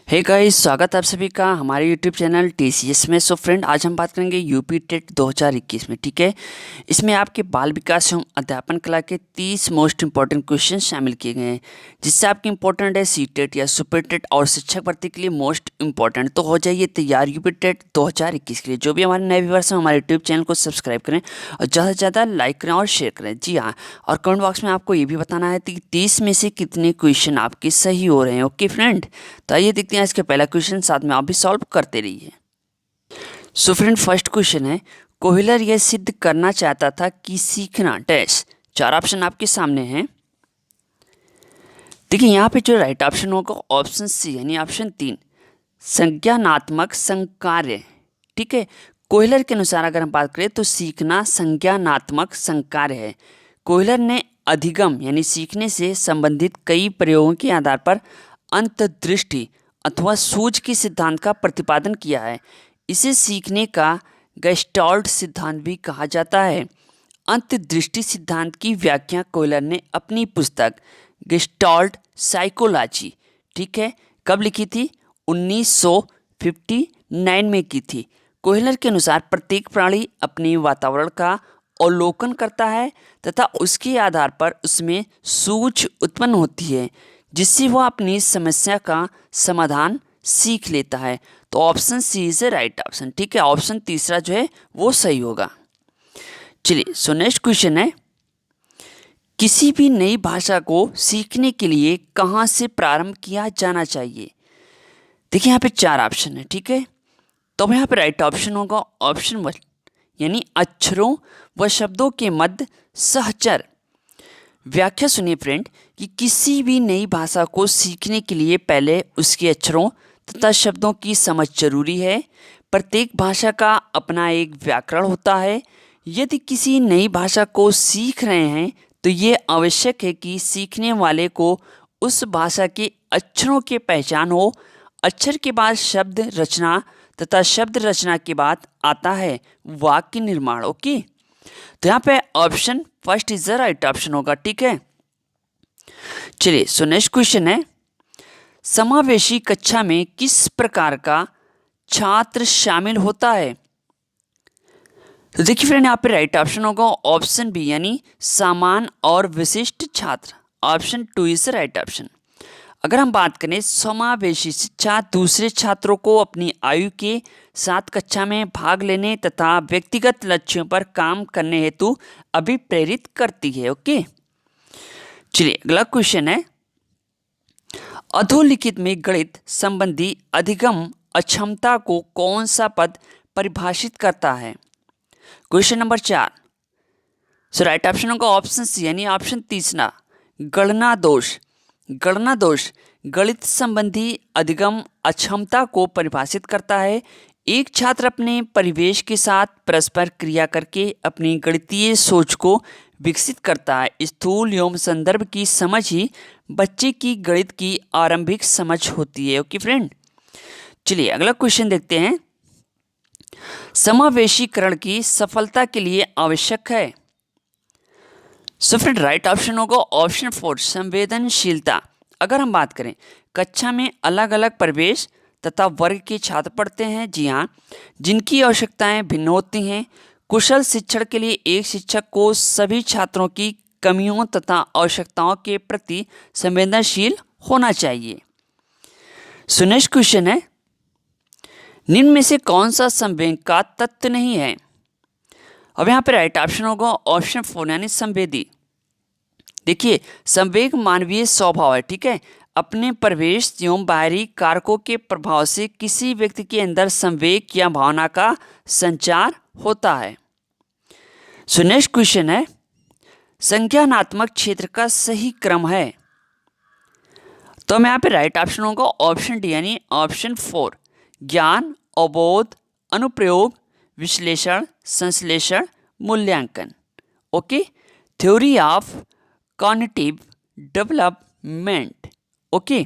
Hey guys, स्वागत है आप सभी का हमारे यूट्यूब चैनल टीसीएस में। सो फ्रेंड, आज हम बात करेंगे यूपी टेट 2021 में। ठीक है, इसमें आपके बाल विकास एवं अध्यापन कला के 30 मोस्ट इंपॉर्टेंट क्वेश्चन शामिल किए गए हैं, जिससे आपके इंपॉर्टेंट है सी टेट या सुपर टेट और शिक्षक भर्ती के लिए मोस्ट इंपॉर्टेंट। तो हो जाइए तैयार यूपी टेट 2021 के लिए। जो भी हमारे नए व्यूअर्स हैं, हमारे यूट्यूब चैनल को सब्सक्राइब करें और ज़्यादा से ज़्यादा लाइक करें और शेयर करें। जी हाँ, और कमेंट बॉक्स में आपको ये भी बताना है कि 30 में से कितने क्वेश्चन आपके सही हो रहे हैं। ओके फ्रेंड, तो आइए देखते हैं इसका पहला क्वेश्चन, साथ में आप भी सॉल्व करते रहिए। सो फ्रेंड, फर्स्ट क्वेश्चन है, कोहलर यह सिद्ध करना चाहता था कि सीखना डैश। चार ऑप्शन आपके सामने हैं। देखिए यहाँ पे जो राइट ऑप्शन होगा ऑप्शन सी यानी ऑप्शन 3, संज्ञानात्मक संकार्य। ठीक है, कोहलर के अनुसार अगर हम बात करें तो सीखना संज्ञानात्मक संकार्य है। कोहलर ने अधिगम यानी सीखने से संबंधित कई प्रयोगों के आधार पर अंतर्दृष्टि अथवा सूझ के सिद्धांत का प्रतिपादन किया है। इसे सीखने का गेस्टाल्ट सिद्धांत भी कहा जाता है। अंतर्दृष्टि सिद्धांत की व्याख्या कोहलर ने अपनी पुस्तक गेस्टाल्ट साइकोलॉजी, ठीक है, कब लिखी थी? 1959 में की थी। कोहलर के अनुसार प्रत्येक प्राणी अपने वातावरण का अवलोकन करता है तथा उसके आधार पर उसमें सूझ उत्पन्न होती है, जिससे वह अपनी समस्या का समाधान सीख लेता है। तो option C is right option. ठीक है, ऑप्शन तीसरा जो है वो सही होगा। चलिए, सो नेक्स्ट क्वेश्चन है, किसी भी नई भाषा को सीखने के लिए कहाँ से प्रारंभ किया जाना चाहिए? देखिए यहाँ पे चार ऑप्शन है। ठीक है, तो यहाँ पे राइट ऑप्शन होगा ऑप्शन 1 यानी अक्षरों व शब्दों के मध्य सहचर। व्याख्या सुनिए फ्रेंड कि किसी भी नई भाषा को सीखने के लिए पहले उसके अक्षरों तथा शब्दों की समझ जरूरी है। प्रत्येक भाषा का अपना एक व्याकरण होता है। यदि किसी नई भाषा को सीख रहे हैं तो ये आवश्यक है कि सीखने वाले को उस भाषा के अक्षरों की पहचान हो। अक्षर के बाद शब्द रचना तथा शब्द रचना के बाद आता है वाक्य निर्माण। ओके, तो यहाँ पे option first is the right option होगा। ठीक है, चलिए, सो नेक्स्ट क्वेश्चन है, समावेशी कक्षा में किस प्रकार का छात्र शामिल होता है? तो देखिए फ्रेंड, यहाँ पे राइट ऑप्शन होगा ऑप्शन बी यानी समान और विशिष्ट छात्र। Option 2 is right option. अगर हम बात करें समावेशी शिक्षा दूसरे छात्रों को अपनी आयु के साथ कक्षा में भाग लेने तथा व्यक्तिगत लक्ष्यों पर काम करने हेतु अभिप्रेरित करती है। ओके, चलिए अगला क्वेश्चन है, अधोलिखित में गणित संबंधी अधिगम अक्षमता को कौन सा पद परिभाषित करता है? क्वेश्चन नंबर 4, सो राइट ऑप्शन होगा ऑप्शन सी यानी ऑप्शन तीसरा, गणना दोष। गणना दोष गणित संबंधी अधिगम अक्षमता को परिभाषित करता है। एक छात्र अपने परिवेश के साथ परस्पर क्रिया करके अपनी गणितीय सोच को विकसित करता है। स्थूल एवं संदर्भ की समझ ही बच्चे की गणित की आरंभिक समझ होती है। ओके फ्रेंड, चलिए अगला क्वेश्चन देखते हैं, समावेशीकरण की सफलता के लिए आवश्यक है। सो फ्रेंड, राइट ऑप्शन होगा ऑप्शन 4 संवेदनशीलता। अगर हम बात करें कक्षा में अलग अलग परिवेश तथा वर्ग के छात्र पढ़ते हैं, जी हाँ, जिनकी आवश्यकताएं भिन्न होती हैं। कुशल शिक्षण के लिए एक शिक्षक को सभी छात्रों की कमियों तथा आवश्यकताओं के प्रति संवेदनशील होना चाहिए। सो नेक्स्ट क्वेश्चन है, निम्न में से कौन सा संवेग का तत्व नहीं है? अब यहाँ पे राइट ऑप्शन होगा ऑप्शन 4 यानी संवेदी। देखिए, संवेग मानवीय स्वभाव है। ठीक है, अपने परिवेश एवं बाहरी कारकों के प्रभाव से किसी व्यक्ति के अंदर संवेग या भावना का संचार होता है। सो नेक्स्ट क्वेश्चन है, संज्ञानात्मक क्षेत्र का सही क्रम है? तो हम यहाँ पे राइट ऑप्शन होगा ऑप्शन डी यानी ऑप्शन 4, ज्ञान, अवबोध, अनुप्रयोग, विश्लेषण, संश्लेषण, मूल्यांकन। Okay, theory of cognitive development. Okay,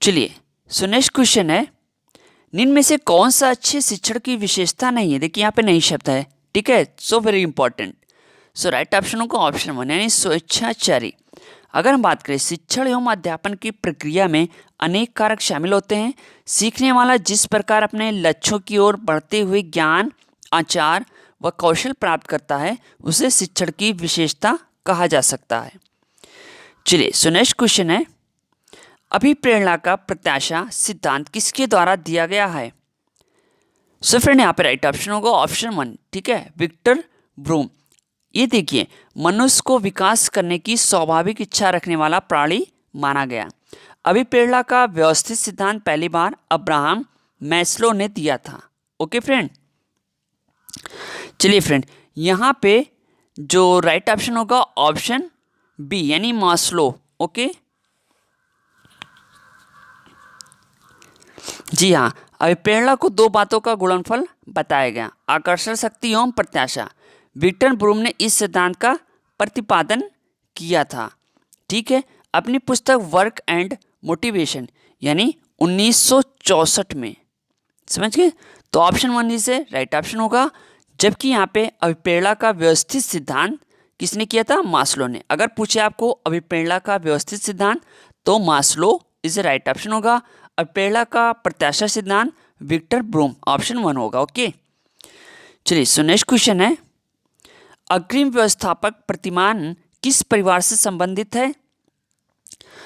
चलिए, सो नेक्स्ट क्वेश्चन है, निम्न में से कौन सा अच्छे शिक्षण की विशेषता नहीं है? देखिए यहाँ पे नहीं शब्द है। ठीक है, सो वेरी इंपॉर्टेंट। सो राइट ऑप्शन होगा ऑप्शन 1 यानी स्वेच्छाचारी। अगर हम बात करें शिक्षण एवं अध्यापन की प्रक्रिया में अनेक कारक शामिल होते हैं। सीखने वाला जिस प्रकार अपने लक्ष्यों की ओर बढ़ते हुए ज्ञान, आचार व कौशल प्राप्त करता है उसे शिक्षण की विशेषता कहा जा सकता है। चलिए सो नेक्स्ट क्वेश्चन है, अभिप्रेरणा का प्रत्याशा सिद्धांत किसके द्वारा दिया गया है? सो फ्रेंड यहाँ पे राइट ऑप्शन होगा ऑप्शन 1, ठीक है, विक्टर ब्रूम। ये देखिए, मनुष्य को विकास करने की स्वाभाविक इच्छा रखने वाला प्राणी माना गया। अभिप्रेरणा का व्यवस्थित सिद्धांत पहली बार अब्राहम मैस्लो ने दिया था। ओके फ्रेंड, चलिए फ्रेंड यहाँ पे जो राइट ऑप्शन होगा ऑप्शन बी यानी मास्लो। ओके, जी हाँ, अभिप्रेरणा को दो बातों का गुणनफल बताया गया, आकर्षण शक्ति एवं प्रत्याशा। विक्टर ब्रूम ने इस सिद्धांत का प्रतिपादन किया था, ठीक है, अपनी पुस्तक वर्क एंड मोटिवेशन यानी 1964 में। समझ गए? तो ऑप्शन 1 से राइट ऑप्शन होगा। जबकि यहाँ पे अभिप्रेरणा का व्यवस्थित सिद्धांत किसने किया था? मास्लो ने। अगर पूछे आपको अभिप्रेरणा का व्यवस्थित सिद्धांत तो मास्लो इज राइट ऑप्शन होगा। अभिप्रेरणा का प्रत्याशा सिद्धांत विक्टर ब्रूम, ऑप्शन 1 होगा। ओके, चलिए सो नेक्स्ट क्वेश्चन है, अग्रिम व्यवस्थापक प्रतिमान किस परिवार से संबंधित है?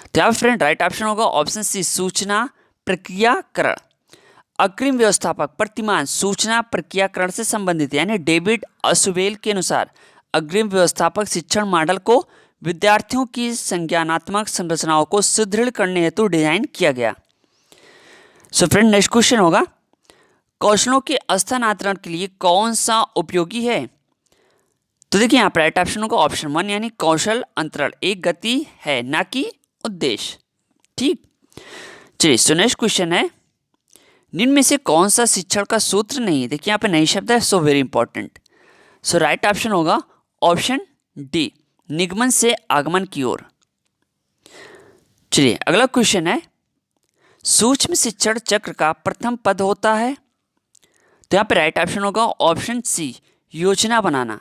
तो यहाँ फ्रेंड राइट ऑप्शन होगा ऑप्शन सी, सूचना प्रक्रियाकरण। अग्रिम व्यवस्थापक प्रतिमान सूचना प्रक्रियाकरण से संबंधित है, यानी डेविड असुवेल के अनुसार अग्रिम व्यवस्थापक शिक्षण मॉडल को विद्यार्थियों की संज्ञानात्मक संरचनाओं को सुदृढ़ करने हेतु डिजाइन किया गया। सो फ्रेंड नेक्स्ट क्वेश्चन होगा, कौशलों के स्थानांतरण के लिए कौन सा उपयोगी है? तो देखिए यहाँ पर राइट ऑप्शन होगा ऑप्शन 1 यानी कौशल अंतरण एक गति है ना कि उद्देश्य। ठीक, चलिए सो नेक्स्ट क्वेश्चन है, निम्न में से कौन सा शिक्षण का सूत्र नहीं है? देखिए यहाँ पे नई शब्द है, सो वेरी इंपॉर्टेंट। सो राइट ऑप्शन होगा ऑप्शन डी, निगमन से आगमन की ओर। चलिए अगला क्वेश्चन है, सूक्ष्म शिक्षण चक्र का प्रथम पद होता है? तो यहाँ पे राइट ऑप्शन होगा ऑप्शन सी, योजना बनाना।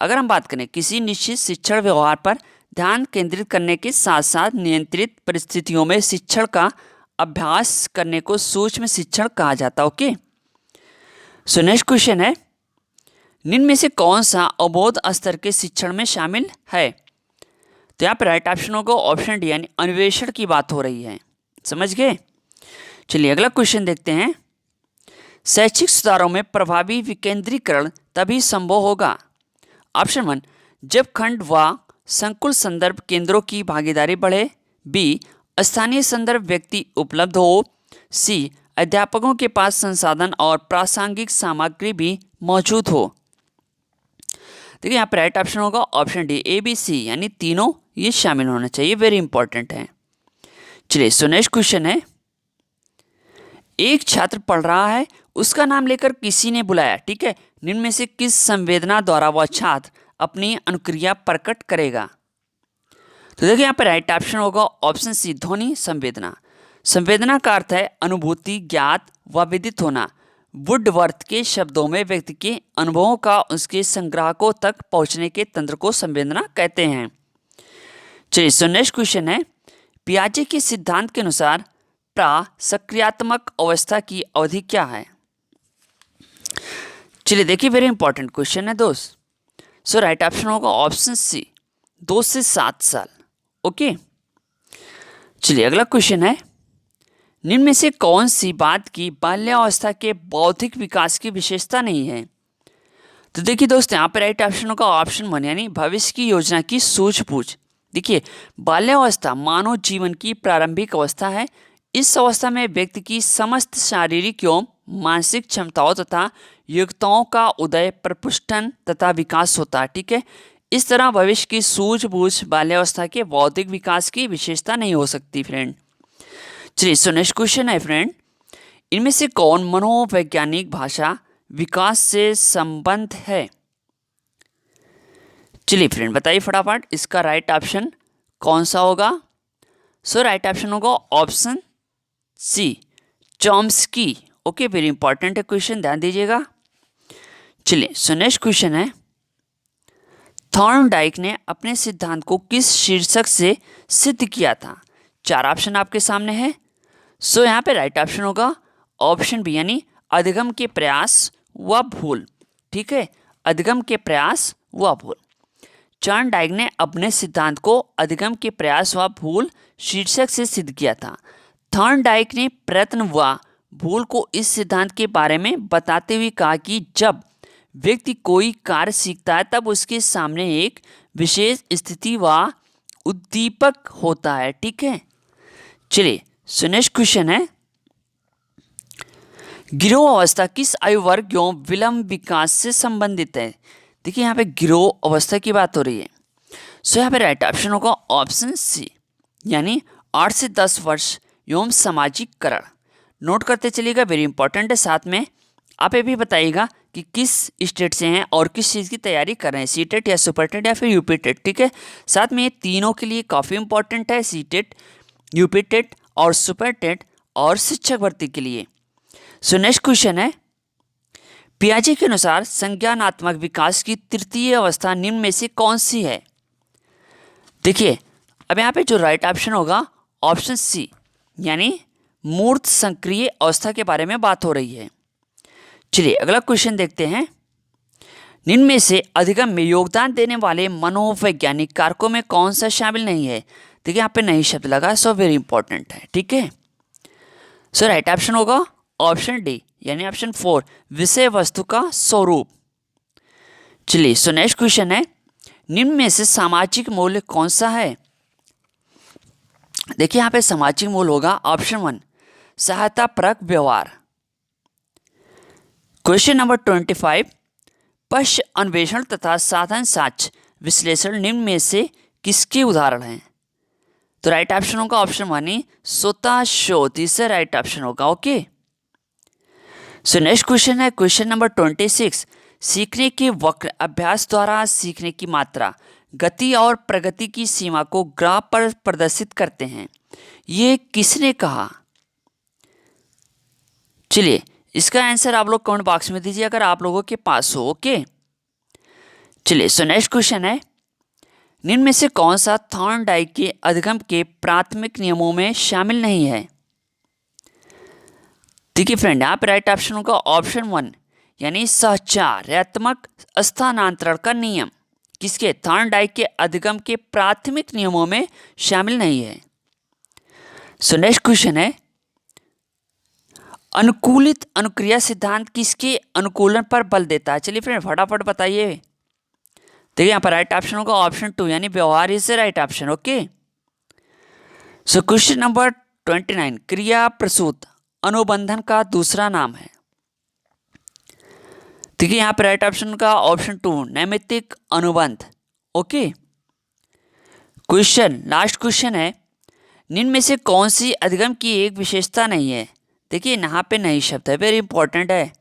अगर हम बात करें किसी निश्चित शिक्षण व्यवहार पर ध्यान केंद्रित करने के साथ साथ नियंत्रित परिस्थितियों में शिक्षण का अभ्यास करने को सूक्ष्म शिक्षण कहा जाता है। ओके, सो नेक्स्ट क्वेश्चन है, निम्न में से कौन सा अबोध स्तर के शिक्षण में शामिल है? तो यहाँ पर राइट ऑप्शन होगा ऑप्शन डी यानी अन्वेषण की बात हो रही है। समझ गए? चलिए अगला क्वेश्चन देखते हैं, शैक्षिक सुधारों में प्रभावी विकेंद्रीकरण तभी संभव होगा? ऑप्शन 1, जब खंड व संकुल संदर्भ केंद्रों की भागीदारी बढ़े। बी, स्थानीय संदर्भ व्यक्ति उपलब्ध हो। सी, अध्यापकों के पास संसाधन और प्रासंगिक सामग्री भी मौजूद हो। देखिए यहाँ पर राइट ऑप्शन होगा option D, A B C यानी तीनों ये शामिल होना चाहिए, वेरी इंपॉर्टेंट है। चलिए सो नेक्स्ट क्वेश्चन है, एक छात्र पढ़ रहा है, उसका नाम लेकर किसी ने बुलाया, ठीक है, निम्न में से किस संवेदना द्वारा वह छात्र अपनी अनुक्रिया प्रकट करेगा? तो देखिए यहाँ पर राइट ऑप्शन होगा ऑप्शन सी, ध्वनि संवेदना। संवेदना का अर्थ है अनुभूति, ज्ञात व विदित होना। वुडवर्थ के शब्दों में व्यक्ति के अनुभवों का उसके संग्राहकों तक पहुंचने के तंत्र को संवेदना कहते हैं। चलिए सो नेक्स्ट क्वेश्चन है, पियाजे के सिद्धांत के अनुसार प्रसक्रियात्मक अवस्था की अवधि क्या है? चलिए देखिए वेरी इंपॉर्टेंट क्वेश्चन है दोस्त। सो राइट ऑप्शन होगा ऑप्शन सी, 2 से 7 साल। ओके, चलिए अगला क्वेश्चन है, निम्न में से कौन सी बात की बाल्यावस्था के बौद्धिक विकास की विशेषता नहीं है? तो देखिए दोस्त यहाँ पर राइट ऑप्शन होगा ऑप्शन 1 यानी भविष्य की योजना की सूझबूझ। देखिए बाल्यावस्था मानव जीवन की प्रारंभिक अवस्था है। इस अवस्था में व्यक्ति की समस्त शारीरिक एवं मानसिक क्षमताओं तथा योग्यताओं का उदय, प्रपुष्टन तथा विकास होता है। ठीक है, इस तरह भविष्य की सूझबूझ बाल्यावस्था के बौद्धिक विकास की विशेषता नहीं हो सकती फ्रेंड। चलिए सो नेक्स्ट क्वेश्चन है फ्रेंड, इनमें से कौन मनोवैज्ञानिक भाषा विकास से संबंध है? चलिए फ्रेंड बताइए फटाफट, इसका राइट ऑप्शन कौन सा होगा? सो राइट ऑप्शन होगा option C, Chomsky. Okay, very important है क्वेश्चन, ध्यान दीजिएगा। चलिए सो नेक्स्ट क्वेश्चन है, थॉर्नडाइक ने अपने सिद्धांत को किस शीर्षक से सिद्ध किया था? 4 ऑप्शन आपके सामने है। सो यहाँ पे राइट ऑप्शन होगा ऑप्शन बी, यानी अधिगम के प्रयास व भूल। ठीक है, अधिगम के प्रयास व भूल। थॉर्नडाइक ने अपने सिद्धांत को अधिगम के प्रयास व भूल शीर्षक से सिद्ध किया था। थॉर्नडाइक ने प्रयत्न व भूल को इस सिद्धांत के बारे में बताते हुए कहा कि जब व्यक्ति कोई कार्य सीखता है तब उसके सामने एक विशेष स्थिति व उद्दीपक होता है। ठीक है, चलिए सो नेक्स्ट क्वेश्चन है, गिरोह अवस्था किस आयु वर्ग एवं विलंब विकास से संबंधित है? देखिए यहाँ पे गिरोह अवस्था की बात हो रही है। सो यहाँ पे राइट ऑप्शन होगा ऑप्शन सी, यानी 8 से 10 वर्ष एवं सामाजिककरण। नोट करते चलिएगा, वेरी इंपॉर्टेंट है। साथ में आप ये भी बताइएगा कि किस स्टेट से हैं और किस चीज़ की तैयारी कर रहे हैं, सीटेट या सुपरटेट या फिर यूपीटेट। ठीक है, साथ में ये तीनों के लिए काफ़ी इंपॉर्टेंट है, सीटेट, यूपीटेट और सुपरटेट और शिक्षक भर्ती के लिए। सो नेक्स्ट क्वेश्चन है, पियाजे के अनुसार संज्ञानात्मक विकास की तृतीय अवस्था निम्न में से कौन सी है? देखिए अब यहाँ पे जो राइट ऑप्शन होगा ऑप्शन सी, यानी मूर्त संक्रिय अवस्था के बारे में बात हो रही है। चलिए अगला क्वेश्चन देखते हैं, निम्न में से अधिगम में योगदान देने वाले मनोवैज्ञानिक कारकों में कौन सा शामिल नहीं है? देखिए यहाँ पे नहीं शब्द लगा, सो वेरी इंपॉर्टेंट है। ठीक है, सो राइट ऑप्शन होगा ऑप्शन डी, यानी ऑप्शन 4, विषय वस्तु का स्वरूप। चलिए सो नेक्स्ट क्वेश्चन है, निम्न में से सामाजिक मूल्य कौन सा है? देखिए यहाँ पे सामाजिक मूल्य होगा ऑप्शन 1, सहायतापरक व्यवहार। क्वेश्चन नंबर 25, पश्च अन्वेषण तथा साधन साक्ष्य विश्लेषण निम्न में से किसके उदाहरण हैं? तो राइट ऑप्शन होगा ऑप्शन 1, स्वतः शोध, इससे राइट ऑप्शन होगा। ओके, सो नेक्स्ट क्वेश्चन है क्वेश्चन नंबर 26, सीखने के वक्र अभ्यास द्वारा सीखने की मात्रा, गति और प्रगति की सीमा को ग्राफ पर प्रदर्शित करते हैं, ये किसने कहा? चलिए इसका आंसर आप लोग कमेंट बॉक्स में दीजिए अगर आप लोगों के पास हो। ओके, चलिए सो नेक्स्ट क्वेश्चन है, निम्न में से कौन सा थॉर्नडाइक के अधिगम के प्राथमिक नियमों में शामिल नहीं है? देखिए फ्रेंड, यहाँ पे राइट ऑप्शन होगा ऑप्शन 1, यानी सहचार्यात्मक स्थानांतरण का नियम किसके? थॉर्नडाइक के अधिगम के प्राथमिक नियमों में शामिल नहीं है। सो नेक्स्ट क्वेश्चन है, अनुकूलित अनुक्रिया सिद्धांत किसके अनुकूलन पर बल देता है? चलिए फ्रेंड फटाफट बताइए। देखिए यहाँ पर राइट ऑप्शन होगा ऑप्शन 2, यानी व्यवहार is right option. Okay, so question number 29, क्रिया प्रसूत अनुबंधन का दूसरा नाम है। देखिए यहाँ पर राइट ऑप्शन का ऑप्शन 2, नैमित्तिक अनुबंध। ओके, क्वेश्चन लास्ट क्वेश्चन है, निम्न में से कौन सी अधिगम की एक विशेषता नहीं है? देखिए यहाँ पे नहीं शब्द है, वेरी इंपॉर्टेंट है।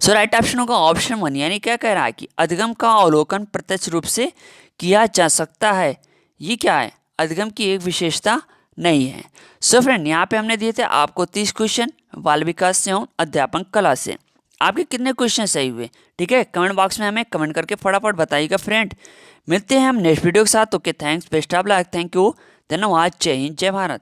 सो राइट ऑप्शन होगा ऑप्शन 1, यानी क्या कह रहा है कि अधिगम का अवलोकन प्रत्यक्ष रूप से किया जा सकता है। ये क्या है? अधिगम की एक विशेषता नहीं है। सो फ्रेंड यहाँ पे हमने दिए थे आपको 30 क्वेश्चन बाल विकास से एवं अध्यापन कला से। आपके कितने क्वेश्चन सही हुए? ठीक है, कमेंट बॉक्स में हमें कमेंट करके फटाफट बताइएगा फ्रेंड। मिलते हैं हम नेक्स्ट वीडियो के साथ। Okay, thanks, best of luck, thank you, धन्यवाद, जय हिंद, जय भारत।